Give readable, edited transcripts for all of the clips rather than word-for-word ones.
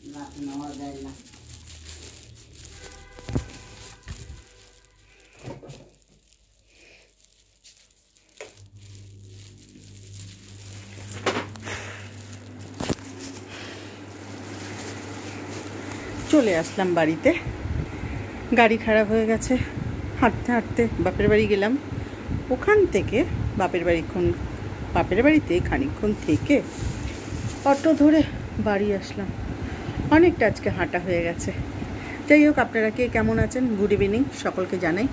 চলে আসলাম বাড়িতে। গাড়ি খারাপ হয়ে গেছে, হাঁটতে হাঁটতে বাপের বাড়ি গেলাম। ওখান থেকে বাপের বাড়িতে খানিকক্ষণ থেকে অটো ধরে বাড়ি আসলাম। অনেকটা আজকে হাঁটা হয়ে গেছে। যাই হোক, আপনারা কে কেমন আছেন? গুড ইভিনিং সকলকে জানাই।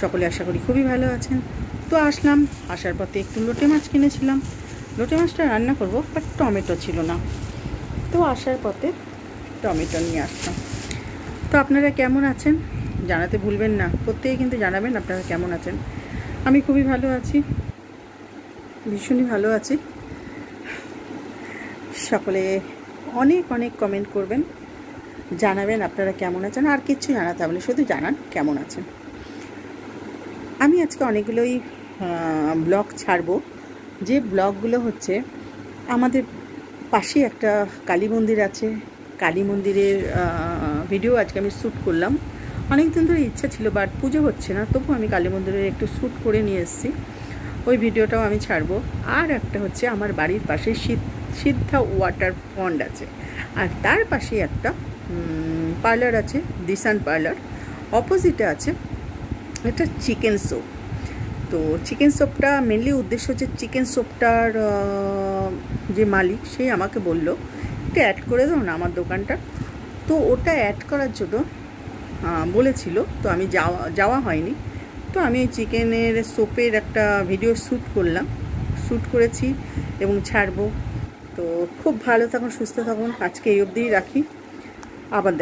সকলে আশা করি খুবই ভালো আছেন। তো আসলাম, আসার পথে একটু লোটে মাছ কিনেছিলাম। লোটে মাছটা রান্না করব, বাট টমেটো ছিল না, তো আসার পথে টমেটো নিয়ে আসলাম। তো আপনারা কেমন আছেন জানাতে ভুলবেন না, প্রত্যেকে কিন্তু জানাবেন আপনারা কেমন আছেন। আমি খুবই ভালো আছি, ভীষণই ভালো আছি। সকলে অনেক অনেক কমেন্ট করবেন, জানাবেন আপনারা কেমন আছেন। আর কিচ্ছু জানাতে হবে না, শুধু জানান কেমন আছেন। আমি আজকে অনেকগুলোই ব্লগ ছাড়বো, যে ব্লগগুলো হচ্ছে আমাদের পাশে একটা কালী মন্দির আছে। কালী মন্দিরের ভিডিও আজকে আমি শ্যুট করলাম। অনেক দিন ধরে ইচ্ছা ছিল, বাট পুজো হচ্ছে না, তবু আমি কালী মন্দিরের একটু শ্যুট করে নিয়ে এসেছি। ওই ভিডিওটাও আমি ছাড়বো। আর একটা হচ্ছে আমার বাড়ির পাশে সিদ্ধা ওয়াটার পন্ড আছে, আর তার পাশে একটা পার্লার আছে, দিশান পার্লার। অপোজিটে আছে একটা চিকেন স্যুপ। তো চিকেন স্যুপটা মেনলি উদ্দেশ্য হচ্ছে, চিকেন স্যুপটার যে মালিক সেই আমাকে বলল একটু অ্যাড করে দাও না আমার দোকানটা। তো ওটা অ্যাড করার জন্য বলেছিল, তো আমি যাওয়া হয়নি। তো আমি এই চিকেনের স্যুপের একটা ভিডিও শ্যুট করেছি এবং ছাড়বো। তো খুব ভালো থাকুন, সুস্থ থাকুন। আজকে এই অবধিই রাখি, আবার